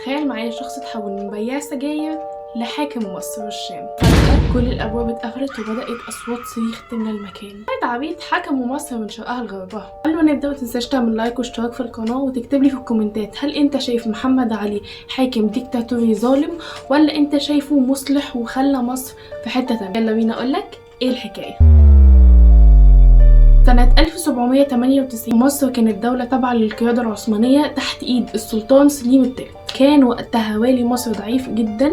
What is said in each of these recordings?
تخيل معايا شخص اتحول من بياع سجاير لحاكم مصر والشام. فجأة كل الأبواب اتقفلت وبدأت أصوات صريخ تملى المكان. عبيد حكموا مصر من شرقها لغربها. قبل ما نبدأ متنساش تعمل لايك واشتراك في القناة وتكتب لي في الكومنتات هل انت شايف محمد علي حاكم ديكتاتوري ظالم ولا انت شايفه مصلح وخلى مصر في حتة تانية. يلا بينا اقولك ايه الحكاية. سنة 1798 مصر كانت دولة تابعة للقيادة العثمانية تحت ايد السلطان سليم الثالث. كان وقتها والي مصر ضعيف جدا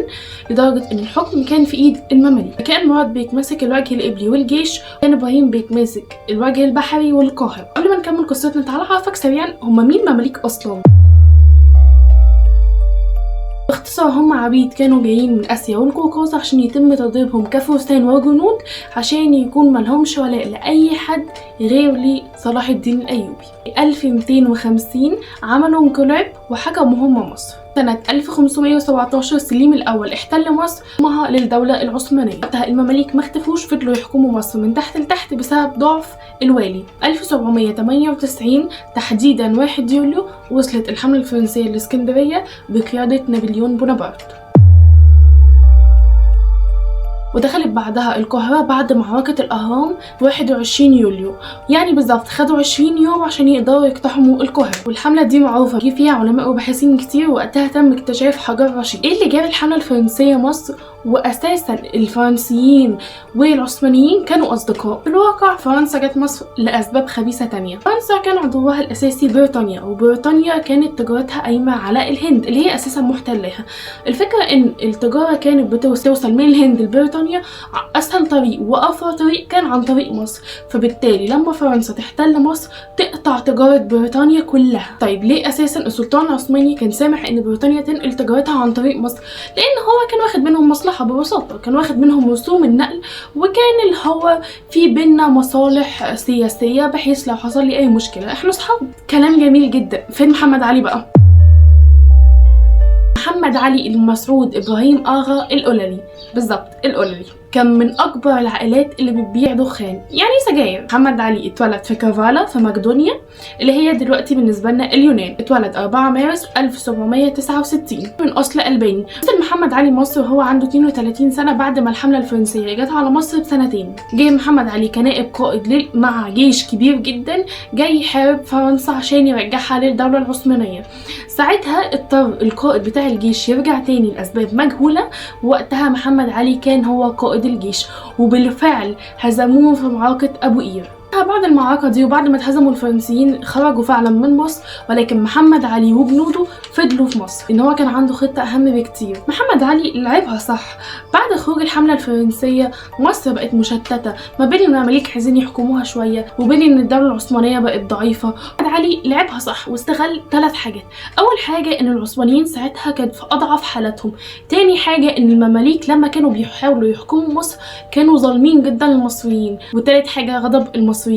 لدرجة ان الحكم كان في ايد المماليك. كان مراد بيك ماسك الوجه القبلي والجيش، كان ابراهيم بيك ماسك الوجه البحري والقاهرة. قبل ما نكمل قصتنا تعالى اعرفك سريعا هما مين مماليك اصلا. باختصار هم عبيد كانوا جايين من اسيا والقوقاز عشان يتم تدريبهم كفرسان وجنود عشان يكون ملهمش ولاء لاي حد غير لصلاح الدين الايوبي. 1250 عملوا انقلاب وحكموا هم مصر. سنة 1517 سليم الأول احتل مصر ضمها للدولة العثمانية. وقتها المماليك ما اختفوش، فضلوا يحكموا مصر من تحت لتحت بسبب ضعف الوالي. 1798 تحديدا 1 يوليو وصلت الحملة الفرنسية لإسكندرية بقيادة نابليون بونابرت، ودخلت بعدها القاهرة بعد معركة الأهرام 21 يوليو. يعني بالظبط خدوا 20 يوم عشان يقدروا يقتحموا القاهرة. والحملة دي معروفة في فيها علماء وباحثين كتير، وقتها تم اكتشاف حجر رشيد. ايه اللي جاب الحملة الفرنسية مصر؟ وأساسا الفرنسيين والعثمانيين كانوا أصدقاء. في الواقع فرنسا جت مصر لأسباب خبيثة تانية. فرنسا كان عدوها الأساسي بريطانيا، وبريطانيا كانت تجارتها قايمة على الهند اللي هي أساسا محتلها. الفكرة إن التجارة كانت بتوصل من الهند لبريطانيا، أسهل طريق وأوفر طريق كان عن طريق مصر. فبالتالي لما فرنسا تحتل مصر تقطع تجارة بريطانيا كلها. طيب ليه أساسا السلطان العثماني كان سامح إن بريطانيا تنقل تجارتها عن طريق مصر؟ لأن هو كان واخد منهم مصلحة ببساطة، كان واخد منهم رسوم النقل، وكان اللي هو في بينا مصالح سياسية بحيث لو حصل لي أي مشكلة احنا صحاب. كلام جميل جدا. فين محمد علي بقى؟ محمد علي المسعود إبراهيم آغا القللي، بالظبط القللي، كان من أكبر العائلات اللي بتبيع دخان يعني سجاير. محمد علي اتولد في كافالا في مقدونيا اللي هي دلوقتي بالنسبة لنا اليونان. اتولد 4 مارس 1769 من أصل ألباني. وصل محمد علي مصر وهو عنده 32 سنة بعد ما الحملة الفرنسية جت على مصر بسنتين. جاي محمد علي كنائب قائد مع جيش كبير جدا جاي يحارب فرنسا عشان يرجعها للدولة العثمانية. ساعتها اضطر القائد بتاع الجيش يرجع تاني لأسباب مجهولة، ووقتها محمد علي كان هو قائد الجيش، وبالفعل هزموه في معركة أبو قير. بعد المعركة دي وبعد ما اتهزموا الفرنسيين خرجوا فعلا من مصر، ولكن محمد علي وجنوده فضلوا في مصر. ان هو كان عنده خطة اهم بكتير. محمد علي لعبها صح. بعد خروج الحملة الفرنسية مصر بقت مشتتة ما بين المماليك عايزين يحكموها شوية وبين ان الدولة العثمانية بقت ضعيفة. محمد علي لعبها صح واستغل 3 حاجات. اول حاجة ان العثمانيين ساعتها كانت في اضعف حالتهم. تاني حاجة ان المماليك لما كانوا بيحاولوا يحكموا مصر كانوا ظالمين جدا للمصريين. وتالت حاجة غضب المصريين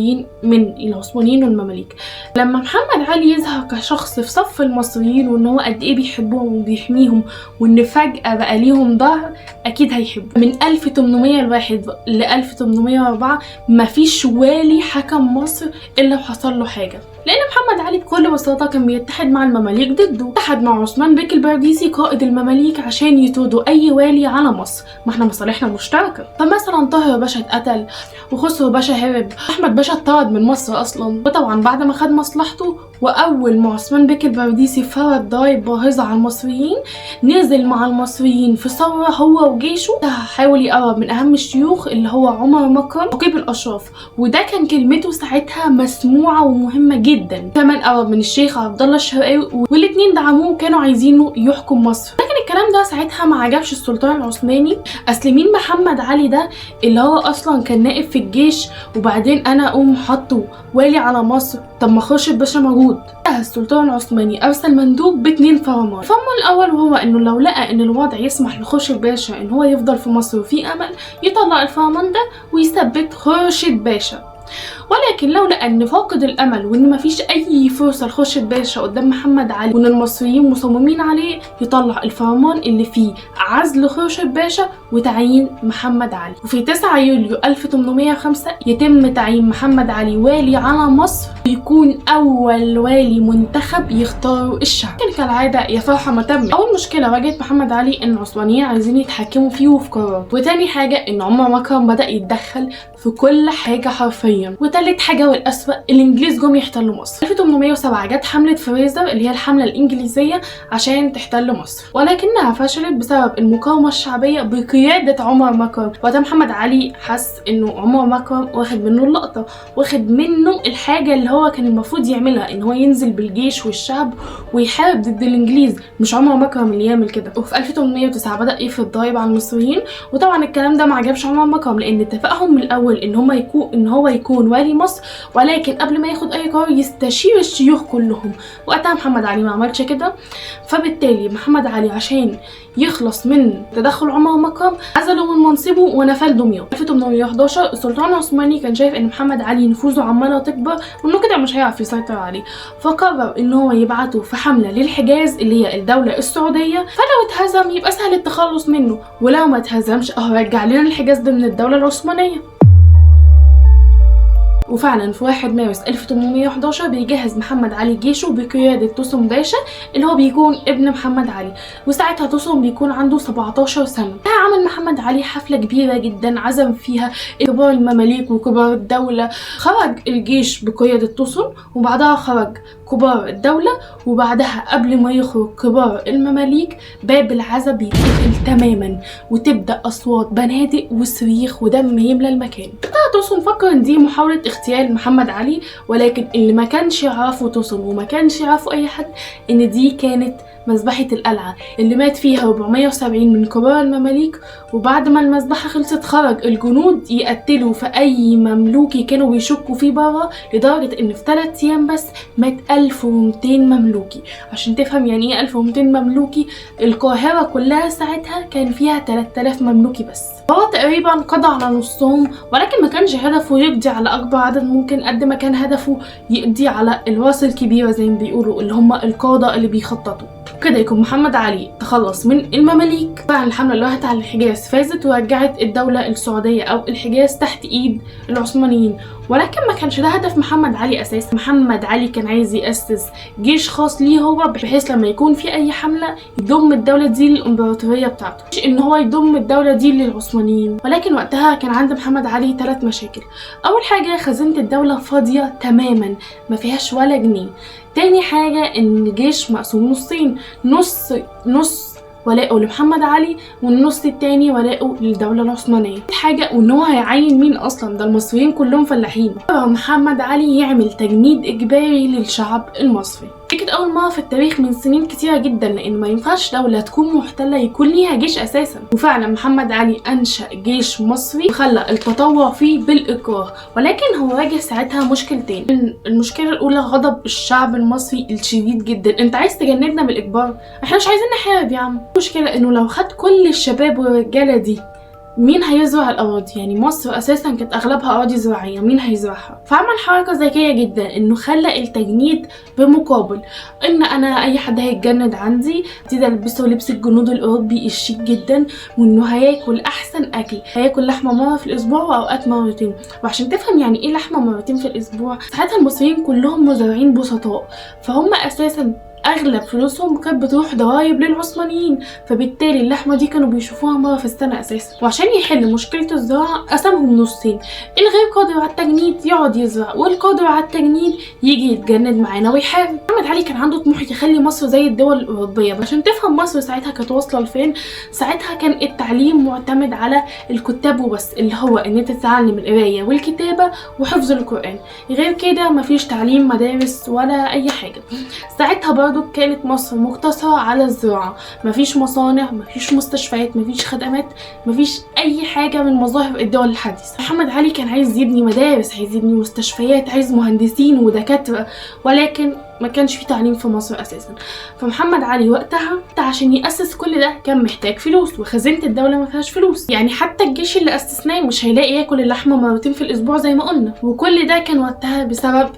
من العثمانيين والمماليك. لما محمد علي يظهر كشخص في صف المصريين وان هو قد ايه بيحبهم وبيحميهم وان فجأة بقى ليهم ظهر، اكيد هيحبوا. من 1801 ل 1804 مفيش والي حكم مصر الا وحصل له حاجة، لان محمد علي بكل بساطه كان بيتحد مع المماليك ضده. اتحد مع عثمان بيك البرديسي قائد المماليك عشان يطردوا اي والي على مصر. ما احنا مصالحنا مشتركه. فمثلا طاهر باشا اتقتل، وخسرو باشا هرب، احمد باشا اتطرد من مصر اصلا. وطبعا بعد ما خد مصلحته واول ما عثمان بيك البرديسي فرض ضرائب باهظه على المصريين، نزل مع المصريين في ثوره هو وجيشه. حاول يقرب من اهم الشيوخ اللي هو عمر مكرم نقيب الاشراف، وده كان كلمته ساعتها مسموعه ومهمه جدا. كمان قرب من الشيخ عبد الله الشرقاوي، والاثنين دعموه وكانوا عايزينه يحكم مصر. لكن الكلام ده ساعتها ما عجبش السلطان العثماني. اصل مين محمد علي ده اللي هو اصلا كان نائب في الجيش، وبعدين انا اقوم حاطه والي على مصر؟ طب ما خرشد باشا موجود. السلطان العثماني ارسل مندوب ب2 فرمان. الفرمان الاول وهو انه لو لقى ان الوضع يسمح لخرشد باشا ان هو يفضل في مصر وفي امل، يطلع الفرمان ده ويثبت خرشد باشا. ولكن لولا ان فاقد الامل وان مفيش اي فرصه لخورشيد باشا قدام محمد علي، وان المصريين مصممين عليه، يطلع الفرمان اللي فيه عزل خورشيد باشا وتعيين محمد علي. وفي 9 يوليو 1805 يتم تعيين محمد علي والي على مصر، ويكون اول والي منتخب يختاره الشعب. كان كالعاده يا فرحه ما تم. اول مشكله واجهت محمد علي ان العثمانيين عايزين يتحكموا فيه وفي قراراته، وتاني حاجه ان عمر مكرم بدا يتدخل في كل حاجه حرفيا، وتالت حاجه والاسوأ الانجليز جم يحتلوا مصر. 1807 جت حمله فريزر اللي هي الحمله الانجليزيه عشان تحتل مصر، ولكنها فشلت بسبب المقاومه الشعبيه بقياده عمر مكرم. وقتها محمد علي حس انه عمر مكرم واخد منه اللقطه، واخد منه الحاجه اللي هو كان المفروض يعملها، ان هو ينزل بالجيش والشعب ويحارب ضد الانجليز، مش عمر مكرم اللي يعمل كده. وفي 1809 بدا يفرض ضرايب على المصريين، وطبعا الكلام ده ما عجبش عمر مكرم، لان اتفقهم من الاول ان هو يكون والي مصر، ولكن قبل ما ياخد اي قرار يستشير الشيوخ كلهم. وقتها محمد علي ما عملش كده، فبالتالي محمد علي عشان يخلص من تدخل عمر مكرم عزله من منصبه ونفى دمياط. 1811 السلطان العثماني كان شايف ان محمد علي نفوذه عماله تكبر وانه كده مش هيعرف يسيطر عليه، فقرر ان هو يبعته في حمله للحجاز اللي هي الدوله السعوديه، فلو اتهزم يبقى سهل التخلص منه، ولو ما اتهزمش رجع لنا الحجاز ده من الدوله العثمانيه. وفعلا في 1 مارس 1811 بيجهز محمد علي جيشه بقيادة توسم باشا اللي هو بيكون ابن محمد علي، وساعتها توسم بيكون عنده 17 سنة. عمل محمد علي حفلة كبيرة جدا عزم فيها كبار المماليك وكبار الدولة. خرج الجيش بقيادة توسم، وبعدها خرج كبار الدولة، وبعدها قبل ما يخرج كبار المماليك باب العزا يتقفل تماما، وتبدأ أصوات بنادق وصريخ ودم يملى المكان. توسم فكر ان دي محاولة اغتيال محمد علي، ولكن اللي ما كانش يعرفه توسم وما كانش يعرفه اي حد ان دي كانت مذبحة القلعة اللي مات فيها 470 من كبار المماليك. وبعد ما المذبحة خلصت خرج الجنود يقتلوا في اي مملوكي كانوا بيشكوا فيه بره، لدرجة ان في 3 ايام بس مات 1200 مملوكي. عشان تفهم يعني ايه 1200 مملوكي، القاهرة كلها ساعتها كان فيها 3000 مملوكي بس. هو تقريبا قضى على نصهم، ولكن ما كانش هدفه يقضي على اكبر عدد ممكن قد ما كان هدفه يقضي على الراس الكبيرة زي ما بيقولوا، اللي هم القادة اللي بيخططوا. كده يكون محمد علي تخلص من المماليك. طبعا الحملة اللي راحت على الحجاز فازت ورجعت الدولة السعودية او الحجاز تحت ايد العثمانيين، ولكن ما كانش ده هدف محمد علي اساسا. محمد علي كان عايز يأسس جيش خاص ليه هو، بحيث لما يكون في اي حملة يضم الدولة دي للامبراطورية بتاعته، مش ان هو يضم الدولة دي للعثمانيين. ولكن وقتها كان عند محمد علي 3 مشاكل. اول حاجة خزينة الدولة فاضية تماما ما فيهاش ولا جنيه. تاني حاجة ان الجيش مقسوم نصين، نص ولاءه لمحمد علي والنص التاني ولاءه للدولة العثمانية. حاجة وان هو هيعين مين اصلا، ده المصريين كلهم فلاحين. محمد علي يعمل تجنيد اجباري للشعب المصري. كانت اول مرة في التاريخ من سنين كتيرة جدا، لان ما ينفعش دولة تكون محتلة يكون ليها جيش اساسا. وفعلا محمد علي انشأ جيش مصري وخلى التطوع فيه بالاكراه، ولكن هو واجه ساعتها مشكلتين. المشكلة الاولى غضب الشعب المصري الشديد جدا، انت عايز تجندنا بالاجبار؟ احنا مش عايزين نحارب يا عم. المشكلة انه لو خد كل الشباب والرجالة دي مين هيزرع الأراضي؟ يعني مصر أساسا كانت أغلبها أراضي زراعية، مين هيزرعها؟ فعمل حركة ذكية جدا، إنه خلى التجنيد بمقابل إن أنا أي حد هيتجند عندي ده ألبسه لبس الجنود الأوروبي الشيك جدا، وإنه هياكل أحسن أكل، هياكل لحمة مرة في الأسبوع وأوقات مرتين. وعشان تفهم يعني إيه لحمة مرتين في الأسبوع، ساعتها المصريين كلهم مزارعين بسطاء، فهم أساسا اغلب فلوسهم كانت بتروح ضرايب للعثمانيين، فبالتالي اللحمه دي كانوا بيشوفوها مره في السنه اساسا. وعشان يحل مشكله الزراعه قسمهم نصين، الغير قادر على التجنيد يقعد يزرع، والقادر على التجنيد يجي يتجند معانا ويحارب. محمد علي كان عنده طموح يخلي مصر زي الدول الاوروبيه. عشان تفهم مصر ساعتها كانت واصله لفين، ساعتها كان التعليم معتمد على الكتاب وبس، اللي هو ان انت تتعلم القرايه والكتابه وحفظ القران، غير كده مفيش تعليم مدارس ولا اي حاجه. ساعتها برضو كانت مصر مقتصرة على الزراعة، مفيش مصانع، مفيش مستشفيات، مفيش خدمات، مفيش اي حاجة من مظاهر الدول الحديثة. محمد علي كان عايز يبني مدارس، عايز يبني مستشفيات، عايز مهندسين ودكاترة، ولكن ما كانش في تعليم في مصر اساسا. فمحمد علي وقتها عشان يأسس كل ده كان محتاج فلوس، وخزينة الدولة ما فيهاش فلوس، يعني حتى الجيش اللي أسسناه مش هيلاقي ياكل اللحمة مرتين في الأسبوع زي ما قلنا. وكل ده كان وقتها بسبب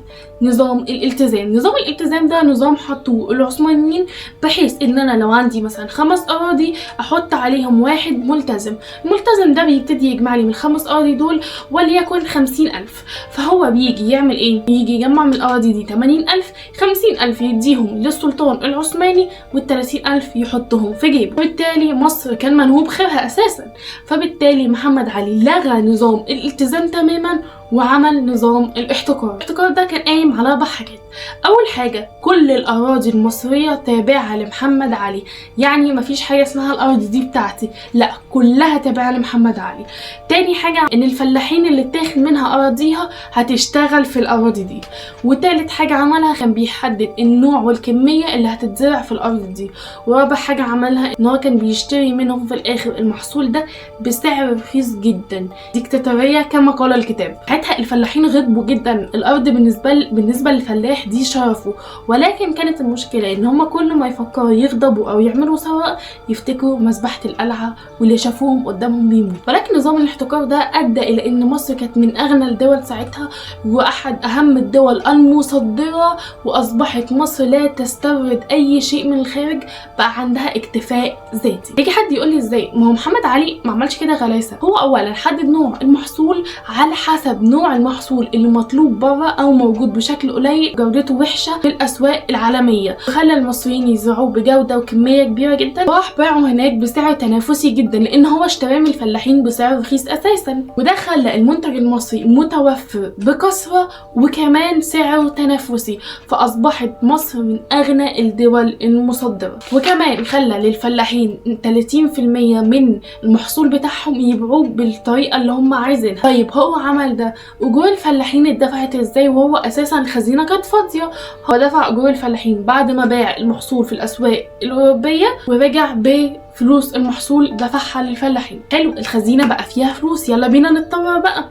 نظام الالتزام. نظام الالتزام ده نظام حطوه العثمانيين بحيث ان انا لو عندي مثلا 5 اراضي احط عليهم واحد ملتزم. الملتزم ده بيبتدي يجمع لي من ال5 اراضي دول وليكن 50,000. فهو بيجي يعمل ايه؟ يجي يجمع من الاراضي دي 80,000، 50,000 يديهم للسلطان العثماني وال30,000 يحطهم في جيبه. وبالتالي مصر كان منهوب خيرها اساسا. فبالتالي محمد علي لغى نظام الالتزام تماما وعمل نظام الاحتكار. الاحتكار ده كان قايم على 4 حاجات. اول حاجه كل الاراضي المصريه تابعه لمحمد علي، يعني مفيش حاجه اسمها الارض دي بتاعتي، لا كلها تابعه لمحمد علي. تاني حاجه ان الفلاحين اللي اتاخد منها اراضيها هتشتغل في الاراضي دي. وتالت حاجه عملها كان بيحدد النوع والكميه اللي هتتزرع في الارض دي. ورابع حاجه عملها ان هو كان بيشتري منهم في الاخر المحصول ده بسعر رخيص جدا. ديكتاتوريه كما قال الكتاب. ساعتها الفلاحين غضبوا جدا. الارض بالنسبه للفلاح دي شرفه، ولكن كانت المشكله ان هم كل ما يفكروا يغضبوا او يعملوا ثوره يفتكروا مذبحه القلعه واللي شافوهم قدامهم بيموت. ولكن نظام الاحتكار ده ادى الى ان مصر كانت من اغنى الدول ساعتها واحد اهم الدول المصدره، واصبحت مصر لا تستورد اي شيء من الخارج، بقى عندها اكتفاء ذاتي. يجي حد يقول لي ازاي؟ ما هو محمد علي ما عملش كده غلاسه. هو اولا حدد نوع المحصول على حسب نوع المحصول اللي مطلوب بره او موجود بشكل قليل جودته وحشه في الاسواق العالميه، وخلى المصريين يزرعوه بجوده وكميه كبيره جدا، وراح باعه هناك بسعر تنافسي جدا لان هو اشتراه من الفلاحين بسعر رخيص اساسا. وده خلى المنتج المصري متوفر بكثره وكمان سعره تنافسي، فاصبحت مصر من اغنى الدول المصدره. وكمان خلى للفلاحين 30% من المحصول بتاعهم يبيعوه بالطريقه اللي هم عايزينها. طيب هو عمل ده، اجور الفلاحين اتدفعت ازاي وهو اساسا الخزينه كانت فاضيه؟ هو دفع اجور الفلاحين بعد ما باع المحصول في الاسواق الاوروبيه ورجع بفلوس المحصول دفعها للفلاحين. حلو، الخزينه بقى فيها فلوس، يلا بينا نتطور بقى.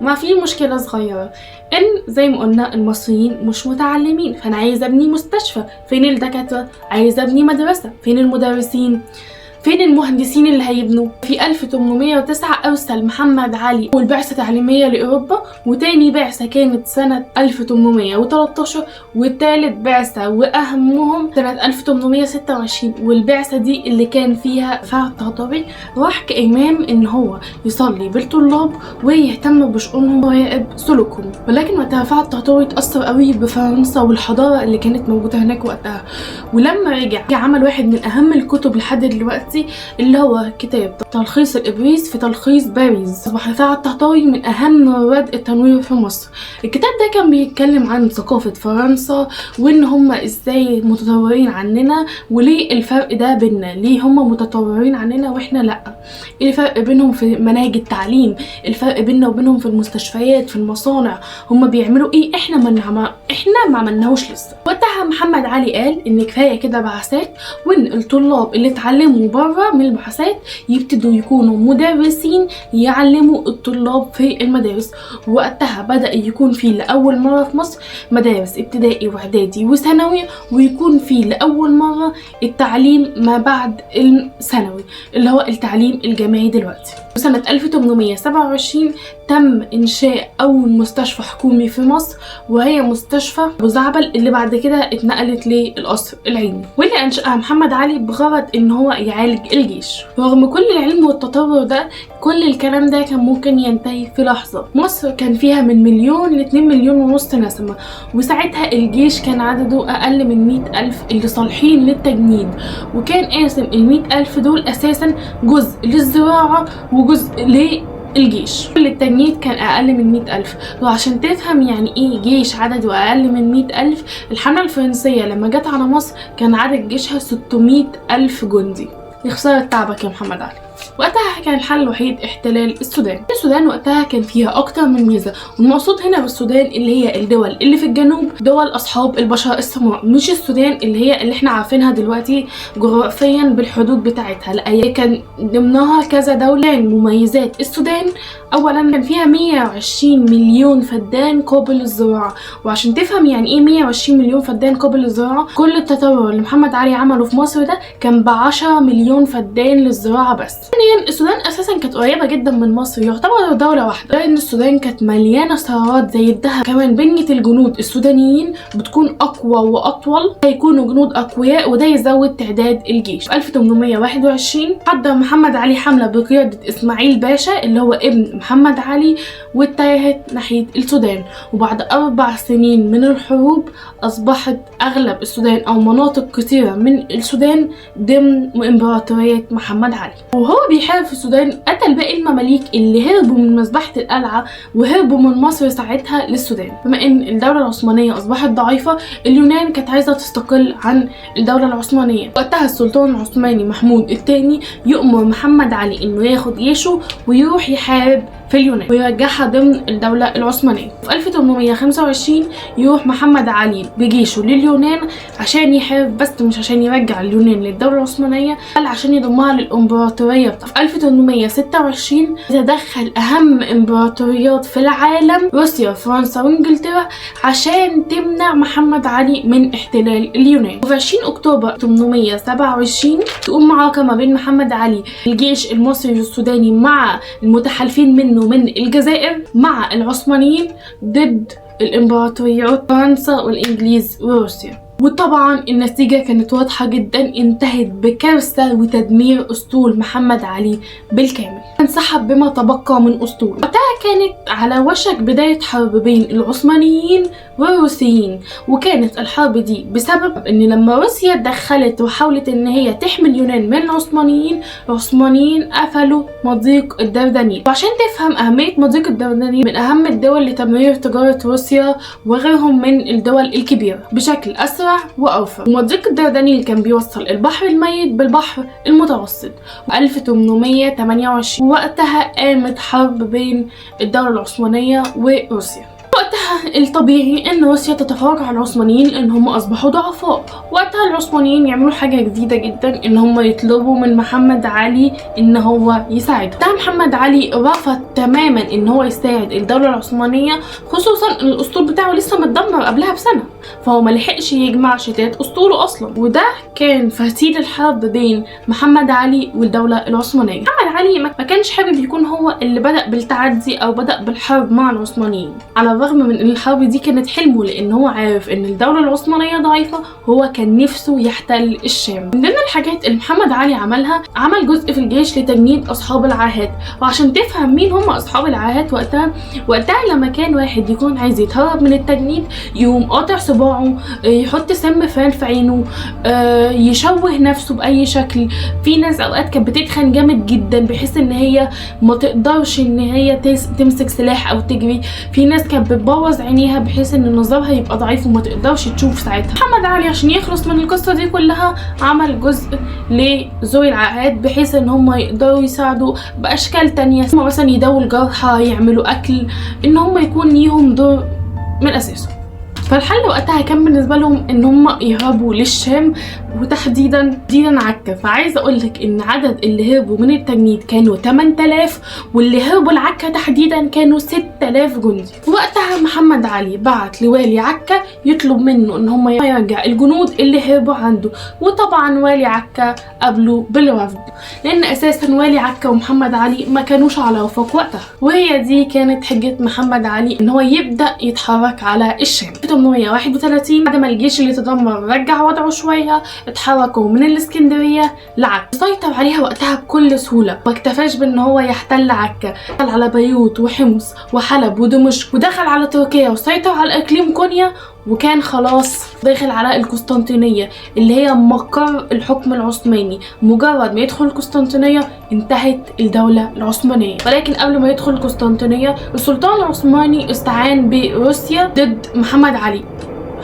ما في مشكله صغيره ان زي ما قلنا المصريين مش متعلمين، فانا عايزه ابني مستشفى. فين الدكاتره؟ عايزه ابني مدرسه. فين المدرسين؟ فين المهندسين اللي هيبنوا؟ في 1809 أرسل محمد علي أول بعثة تعليمية لأوروبا، وتاني بعثة كانت سنة 1813، والتالت بعثة وأهمهم سنة 1826. والبعثة دي اللي كان فيها رفاعة الطهطاوي راح كإمام إن هو يصلي بالطلاب ويهتم بشؤونهم ويراقب سلوكهم. ولكن وقتها رفاعة الطهطاوي اتأثر قوي بفرنسا والحضارة اللي كانت موجودة هناك وقتها، ولما رجع عمل واحد من أهم الكتب لحد دلوقتي اللي هو كتاب تلخيص الإبريز في تلخيص باريس. أصبح رفاعة الطهطاوي من أهم رواد التنوير في مصر. الكتاب ده كان بيتكلم عن ثقافة فرنسا وإن هم إزاي متطورين عننا، وليه الفرق ده بيننا، ليه هم متطورين عننا وإحنا لأ، إيه الفرق بينهم في مناهج التعليم، الفرق بيننا وبينهم في المستشفيات، في المصانع، هم بيعملوا إيه إحنا ما عملناهوش لسه. وقتها محمد علي قال إن كفاية كده بعثات، وإن الطلاب اللي اتعلموا بره من البعثات يبتدوا يكونوا مدرسين يعلموا الطلاب في المدارس. وقتها بدأ يكون فيه لأول مرة في مصر مدارس ابتدائي واعدادي وثانوي، ويكون فيه لأول مرة التعليم ما بعد الثانوي اللي هو التعليم الجامعي دلوقتي. وسنة 1827 تم إنشاء أول مستشفى حكومي في مصر، وهي مستشفى أبو زعبل اللي بعد كده اتنقلت للقصر العيني، واللي أنشأها محمد علي بغرض إن هو يعالج الجيش. رغم كل العلم والتطور ده، كل الكلام ده كان ممكن ينتهي في لحظة. مصر كان فيها من 1,000,000 ل2,5 مليون نسمة، وساعتها الجيش كان عدده أقل من 100,000 اللي صالحين للتجنيد، وكان قاسم 100,000 دول أساسا جزء للزراعة وجزء الجيش. كل التجنيد كان أقل من 100,000. وعشان تفهم يعني إيه جيش عدده أقل من 100,000، الحملة الفرنسية لما جت على مصر كان عدد جيشها 600,000 جندي. يخسر تعبك يا محمد علي. وقتها كان الحل الوحيد احتلال السودان. السودان وقتها كان فيها اكتر من ميزه، والمقصود هنا بالسودان اللي هي الدول اللي في الجنوب، دول اصحاب البشره السمراء، مش السودان اللي احنا عارفينها دلوقتي جغرافيا بالحدود بتاعتها، لا هي كان ضمنها كذا دوله. مميزات السودان اولا كان فيها 120 مليون فدان قابل للزراعه، وعشان تفهم يعني ايه 120 مليون فدان قابل للزراعه، كل التطور اللي محمد علي عمله في مصر ده كان ب10 مليون فدان للزراعه بس. ثانيا السودان اساسا كانت قريبه جدا من مصر، يعتبر دوله واحده، لان السودان كانت مليانه ثروات زي الذهب. كمان بنيه الجنود السودانيين بتكون اقوى واطول، هيكونوا جنود اقوياء، وده يزود تعداد الجيش. في 1821 حضر محمد علي حمله بقياده اسماعيل باشا اللي هو ابن محمد علي، واتجهت ناحيه السودان. وبعد 4 سنين من الحروب اصبحت اغلب السودان او مناطق كثيره من السودان ضمن امبراطوريه محمد علي. وهو بيحارب في السودان قتل باقي المماليك اللي هربوا من مذبحه القلعه وهربوا من مصر ساعتها للسودان. بما ان الدوله العثمانيه اصبحت ضعيفه، اليونان كانت عايزه تستقل عن الدوله العثمانيه. وقتها السلطان العثماني محمود الثاني يؤمر محمد علي انه ياخد جيشه ويروح يحارب في اليونان ويرجعها ضمن الدولة العثمانية. في 1825 يروح محمد علي بجيشه لليونان عشان يحارب، بس مش عشان يرجع اليونان للدولة العثمانية، بل عشان يضمها للإمبراطورية بتاعته. في 1826 تدخل أهم إمبراطوريات في العالم روسيا فرنسا وإنجلترا عشان تمنع محمد علي من احتلال اليونان. وفي 20 أكتوبر 827 تقوم معركة ما بين محمد علي الجيش المصري والسوداني مع المتحالفين منه من الجزائر مع العثمانيين ضد الامبراطوريات فرنسا والانجليز وروسيا. وطبعا النتيجة كانت واضحة جدا، انتهت بكارثة وتدمير اسطول محمد علي بالكامل. انسحب بما تبقى من اسطول. وقتها كانت على وشك بداية حرب بين العثمانيين والروسيين، وكانت الحرب دي بسبب ان لما روسيا دخلت وحاولت ان هي تحمي اليونان من العثمانيين قفلوا مضيق الدردنيل. وعشان تفهم اهمية مضيق الدردنيل، من اهم الدول لتمرير تجارة روسيا وغيرهم من الدول الكبيرة بشكل اسرع وأوفر. ومضيق الدردنيل كان بيوصل البحر الميت بالبحر المتوسط. 1828 وقتها قامت حرب بين الدولة العثمانية وروسيا. وقتها الطبيعي ان روسيا تتفوق على العثمانيين لان هم اصبحوا ضعفاء. وقتها العثمانيين يعملوا حاجه جديده جدا، ان هم يطلبوا من محمد علي ان هو يساعدهم. ده محمد علي رفض تماما ان هو يساعد الدوله العثمانيه، خصوصا ان الاسطول بتاعه لسه متدمر قبلها بسنه، فهو ما لحقش يجمع شتات اسطوله اصلا. وده كان فتيل الحرب بين محمد علي والدوله العثمانيه. محمد علي ما كانش حابب يكون هو اللي بدأ بالتعدي او بدأ بالحرب مع العثمانيين، على الرغم من ان الحرب دي كانت حلمه، لان هو عارف ان الدوله العثمانيه ضعيفه، هو كان نفسه يحتل الشام. من ضمن الحاجات اللي محمد علي عملها، عمل جزء في الجيش لتجنيد اصحاب العاهات. وعشان تفهم مين هم اصحاب العاهات، وقتها لما كان واحد يكون عايز يتهرب من التجنيد يقوم قاطع صباعه، يحط سم فان في عينه، يشوه نفسه باي شكل. في ناس اوقات كانت بتتخن جامد جدا بحيث ان هي ما تقدرش ان هي تمسك سلاح او تجري. في ناس كانت بتبوظ عينيها بحيث ان نظرها يبقى ضعيف وما تقدرش تشوف ساعتها. محمد علي عشان يخلص من القصه دي كلها عمل جزء لذوي العاهات بحيث ان هم يقدروا يساعدوا باشكال تانية، هم مثلا يداووا الجرحى، يعملوا اكل، ان هم يكون ليهم دور من اساسه. فالحل وقتها كان بالنسبه لهم ان هم يهربوا للشام وتحديدا عكا. فعايزه اقول لك ان عدد اللي هربوا من التجنيد كانوا 8000، واللي هربوا لعكا تحديدا كانوا 6000 جندي. وقتها محمد علي بعت لوالي عكا يطلب منه ان هم يرجع الجنود اللي هربوا عنده. وطبعا والي عكا قبلوا بالرفض، لان اساسا والي عكا ومحمد علي ما كانوش على وفاق وقتها، وهي دي كانت حجه محمد علي ان هو يبدا يتحرك على الشام. 1831 بعد ما الجيش اللي تدمر رجع وضعه شويه، اتحركوا من الاسكندريه لعكا، سيطر عليها وقتها بكل سهوله. ما اكتفاش بان هو يحتل عكا، دخل على بيروت وحمص وحلب ودمشق، ودخل على تركيا وسيطر على اقليم كونيا، وكان خلاص داخل على القسطنطينية اللي هي مقر الحكم العثماني. مجرد ما يدخل القسطنطينية انتهت الدولة العثمانية. ولكن قبل ما يدخل القسطنطينية السلطان العثماني استعان بروسيا ضد محمد علي.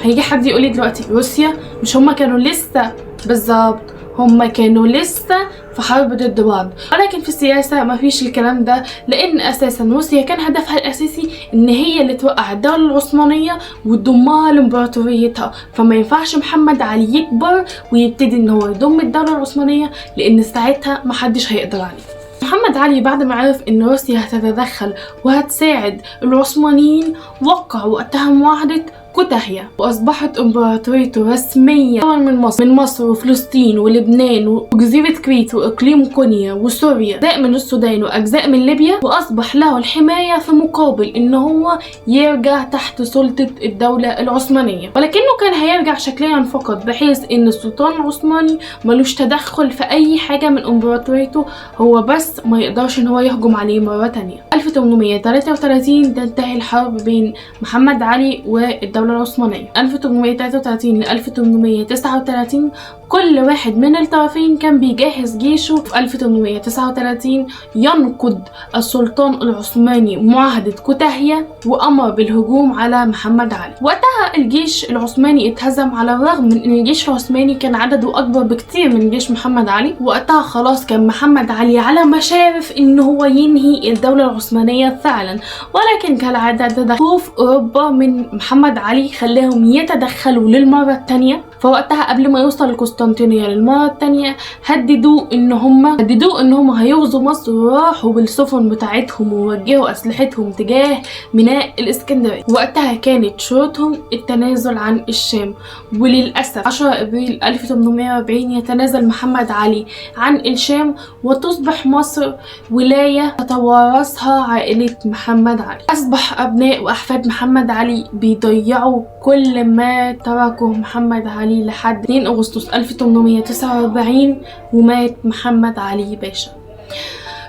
هيجي حد يقولي دلوقتي روسيا مش هما كانوا لسه؟ بالظبط، هم كانوا لسه في حرب ضد بعض. ولكن في السياسة ما فيش الكلام ده، لأن أساسا روسيا كان هدفها الأساسي إن هي اللي توقع الدولة العثمانية وتضمها لإمبراطوريتها، فما ينفعش محمد علي يكبر ويبتدي إن هو يضم الدولة العثمانية، لأن ساعتها محدش هيقدر عليه. محمد علي بعد ما عرف ان روسيا هتتدخل وهتساعد العثمانيين، وقع وقتها معاهدة كوتاهية، واصبحت امبراطوريته رسميا من مصر وفلسطين ولبنان وجزيرة كريت واقليم كونيا وسوريا، اجزاء من السودان واجزاء من ليبيا، واصبح له الحماية في مقابل ان هو يرجع تحت سلطة الدولة العثمانية. ولكنه كان هيرجع شكليا فقط، بحيث ان السلطان العثماني ملوش تدخل في اي حاجة من امبراطوريته، هو بس ما يقدرش ان هو يهجم عليه مرة تانية. 1833 تنتهي الحرب بين محمد علي والدولة العثمانية. 1833 ل 1839 كل واحد من الطرفين كان بيجهز جيشه. في 1839 ينقض السلطان العثماني معاهدة كوتاهية وأمر بالهجوم على محمد علي. وقتها الجيش العثماني اتهزم، على الرغم من ان الجيش العثماني كان عدده اكبر بكتير من جيش محمد علي. وقتها خلاص كان محمد علي على مشارف ان هو ينهي الدولة العثمانية فعلا، ولكن كالعادة تدخل اوروبا من محمد علي خلاهم يتدخلوا للمرة الثانية. فوقتها قبل ما يوصل القسطنطينية للمرة الثانية هددوا ان هم هيغزوا مصر، وراحوا بالسفن بتاعتهم ووجهوا اسلحتهم تجاه ميناء الاسكندرية. وقتها كانت شروطهم التنازل عن الشام، وللأسف 10 ابريل 1840 يتنازل محمد علي عن الشام، وتصبح مصر ولاية تتوارثها عائلة محمد علي. أصبح أبناء وأحفاد محمد علي بيضيعوا كل ما تركه محمد علي لحد 2 أغسطس 1849 ومات محمد علي باشا.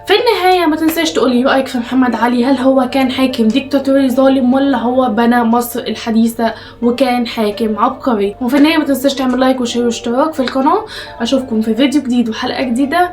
في النهاية ما تنساش تقولي رأيك في محمد علي، هل هو كان حاكم ديكتاتوري ظالم ولا هو بنى مصر الحديثة وكان حاكم عبقري؟ وفي النهاية ما تنساش تعمل لايك وشير واشتراك في القناة. أشوفكم في فيديو جديد وحلقة جديدة.